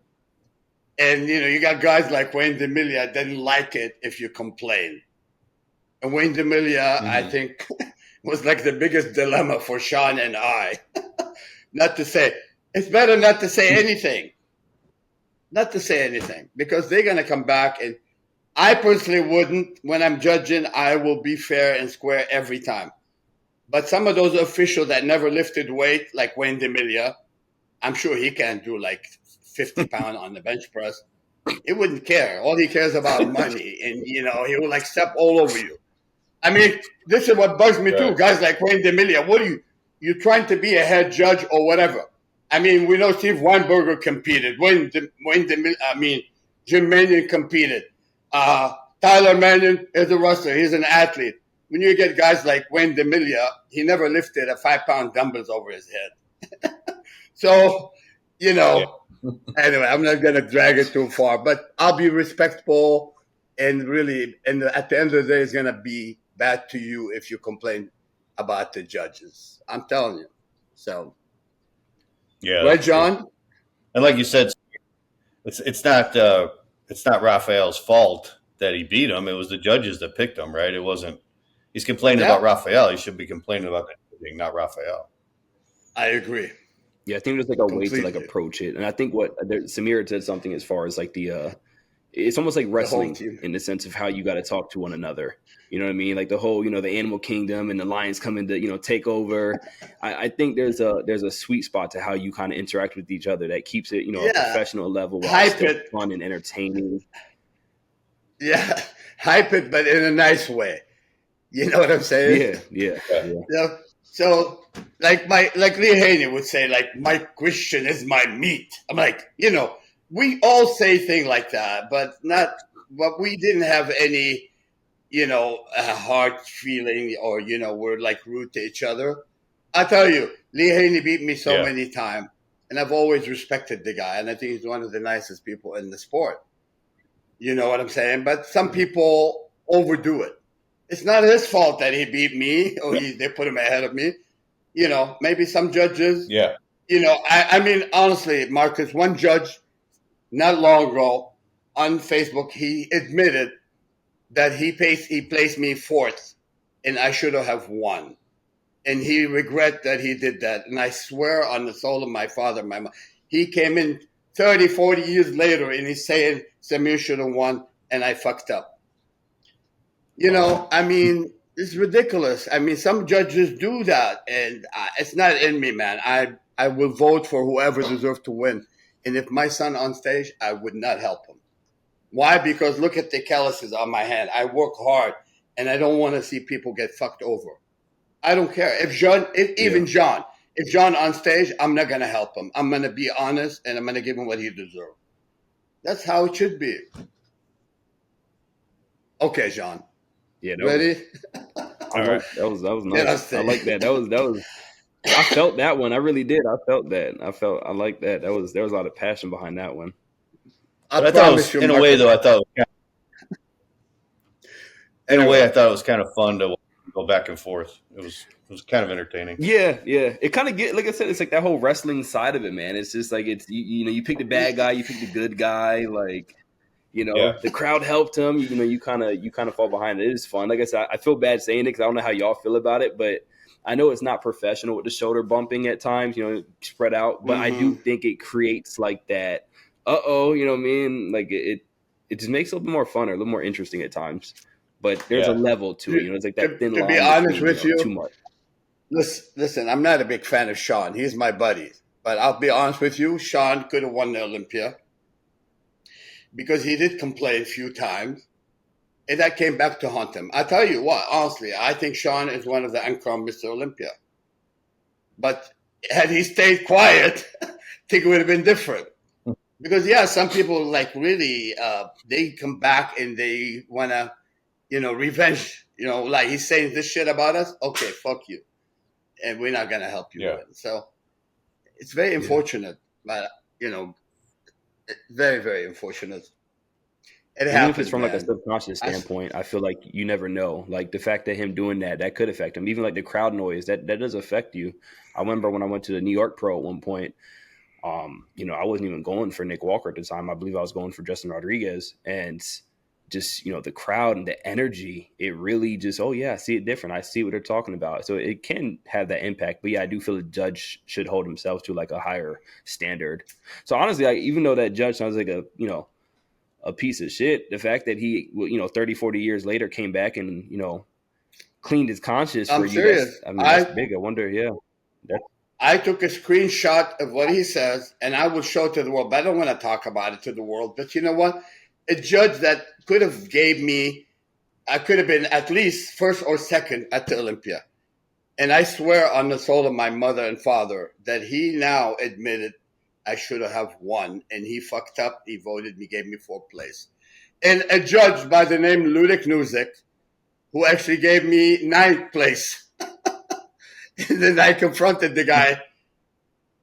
And, you got guys like Wayne DeMilia didn't like it if you complain. And Wayne DeMilia, I think, was like the biggest dilemma for Sean and I. Not to say, it's better not to say anything. Not to say anything, because they're going to come back. And I personally wouldn't. When I'm judging, I will be fair and square every time. But some of those officials that never lifted weight, like Wayne DeMilia, I'm sure he can't do like 50 pounds on the bench press. He wouldn't care. All he cares about money. And, he will like step all over you. I mean, this is what bugs me too. Guys like Wayne DeMilia, what are you trying to be a head judge or whatever? I mean, we know Steve Weinberger competed. Jim Mannion competed. Tyler Mannion is a wrestler. He's an athlete. When you get guys like Wayne DeMilia, he never lifted a 5-pound dumbbells over his head. So, anyway, I'm not going to drag it too far, but I'll be respectful and really, and at the end of the day, it's going to be bad to you if you complain about the judges. I'm telling you. So, right, John? True. And like you said, it's not Rafael's fault that he beat him. It was the judges that picked him, right? It wasn't. He's complaining about Rafael. He should be complaining about that, not Rafael. I agree. Yeah, I think there's like a way to like approach it, and I think Samir said something as far as like it's almost like wrestling in the sense of how you got to talk to one another. You know what I mean? Like the whole, the animal kingdom and the lions coming to, take over. I think there's a sweet spot to how you kind of interact with each other that keeps it, a professional level while still fun and entertaining. Yeah, hype it, but in a nice way. You know what I'm saying? Yeah. So, like Lee Haney would say, like, Mike Christian is my meat. I'm like, we all say things like that, but we didn't have any, hard feeling or, we're like rude to each other. I tell you, Lee Haney beat me so many times, and I've always respected the guy, and I think he's one of the nicest people in the sport. You know what I'm saying? But some people overdo it. It's not his fault that he beat me or they put him ahead of me. Maybe some judges. Yeah. I mean, honestly, Marcus, one judge not long ago on Facebook, he admitted that he placed me fourth and I should have won. And he regret that he did that. And I swear on the soul of my father, my mom, he came in 30, 40 years later and he's saying Samir should have won and I fucked up. I mean, it's ridiculous. I mean, some judges do that, and it's not in me, man. I will vote for whoever deserves to win. And if my son on stage, I would not help him. Why? Because look at the calluses on my hand. I work hard, and I don't want to see people get fucked over. I don't care. If John on stage, I'm not going to help him. I'm going to be honest, and I'm going to give him what he deserves. That's how it should be. Okay, John. Yeah, ready? All right. That was nice. I like that. That was. I felt that one. I really did. I felt that. I like that. There was a lot of passion behind that one. I thought it was, in a way, though. I thought it was kind of fun to go back and forth. It was kind of entertaining. Yeah. It kind of like I said, it's like that whole wrestling side of it, man. It's just like you pick the bad guy, you pick the good guy, like. The crowd helped him. You kind of fall behind it. It is fun. Like I said, I feel bad saying it because I don't know how y'all feel about it, but I know it's not professional with the shoulder bumping at times. Spread out. But I do think it creates like that. You know what I mean? Like it just makes it a little bit more fun or a little more interesting at times. But there's a level to it. It's like that thin line. To be honest with you, too much. Listen, I'm not a big fan of Sean. He's my buddy. But I'll be honest with you, Sean could have won the Olympia. Because he did complain a few times, and that came back to haunt him. I tell you what, honestly, I think Sean is one of the uncrowned Mr. Olympia. But had he stayed quiet, I think it would have been different. Because, some people like really, they come back and they want to, revenge. Like he's saying this shit about us. Okay, fuck you. And we're not going to help you. So it's very unfortunate, but, very, very unfortunate. It happens, if it's from like a subconscious standpoint, I feel like you never know. Like the fact that him doing that could affect him. Even like the crowd noise, that does affect you. I remember when I went to the New York Pro at one point, I wasn't even going for Nick Walker at the time. I believe I was going for Justin Rodriguez, and just, the crowd and the energy, it really just, oh yeah, I see it different. I see what they're talking about. So it can have that impact. But yeah, I do feel a judge should hold himself to like a higher standard. So honestly, even though that judge sounds like a piece of shit, the fact that he, 30, 40 years later came back and, cleaned his conscience I'm for you. serious. That's big. I wonder, yeah. I took a screenshot of what he says, and I will show it to the world. But I don't want to talk about it to the world. But you know what? A judge that could have gave me, I could have been at least first or second at the Olympia. And I swear on the soul of my mother and father that he now admitted I should have won. And he fucked up. He voted me, gave me fourth place. And a judge by the name Ludek Nuzik, who actually gave me ninth place. And then I confronted the guy.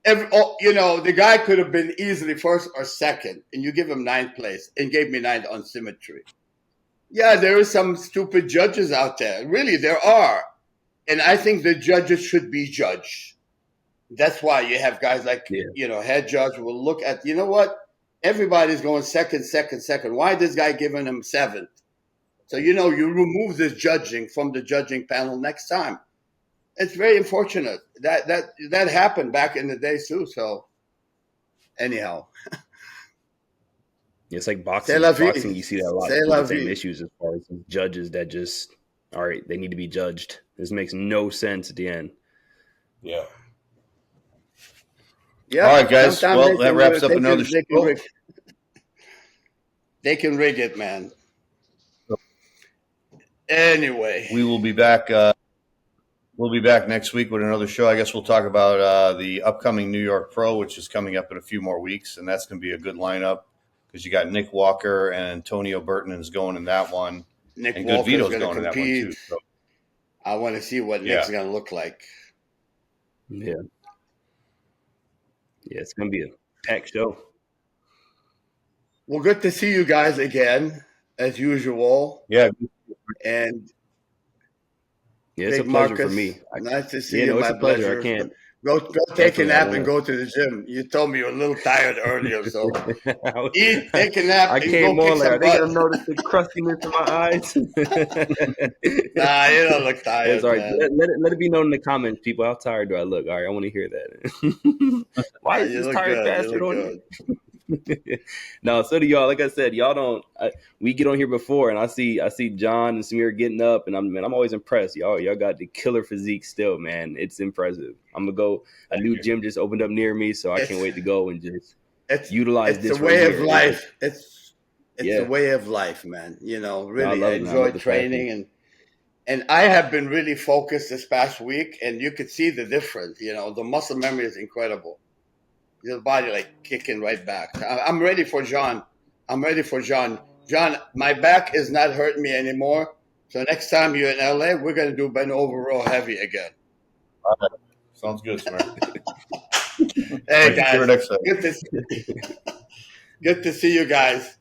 The guy could have been easily first or second, and you give him ninth place and gave me ninth on symmetry. Yeah, there are some stupid judges out there. Really, there are. And I think the judges should be judged. That's why you have guys like, head judge will look at, you know what? Everybody's going second. Why this guy giving him seventh? So, you remove this judging from the judging panel next time. It's very unfortunate that happened back in the day too. So, anyhow, it's like boxing. Boxing, you see that a lot. The same issues as far as judges that just, all right, they need to be judged. This makes no sense at the end. Yeah. Yeah. All right, guys. Well, that wraps up another show. They can rig it, man. Anyway, we will be back. We'll be back next week with another show. I guess we'll talk about the upcoming New York Pro, which is coming up in a few more weeks, and that's going to be a good lineup because you got Nick Walker and Tonio Burton is going in that one. Nick and Walker's Good Vito's going in that one too. So. I want to see what Nick's going to look like. Yeah. Yeah, it's going to be a packed show. Well, good to see you guys again, as usual. Yeah. And yeah, it's a pleasure for me. Nice to see you. It's a pleasure. I can't go take a nap and go to the gym. You told me you were a little tired earlier, so eat, take a nap. I came on like I think I noticed the crustiness in my eyes. Nah, you don't look tired. It's all right. Let it be known in the comments, people. How tired do I look? All right, I want to hear that. Why is this tired bastard on you? No, so do y'all. Like I said, y'all don't. We get on here before, and I see John and Samir getting up, and I'm always impressed. Y'all got the killer physique still, man. It's impressive. I'm gonna go. A new gym just opened up near me, so I can't wait to go and just utilize this. It's a way of life. It's a way of life, man. Really, I enjoy training, and I have been really focused this past week, and you could see the difference. The muscle memory is incredible. Your body like kicking right back. I'm ready for John. John, my back is not hurting me anymore. So next time you're in LA, we're going to do bend over row heavy again. All right. Sounds good, Samir. Hey, guys. Good to see you guys.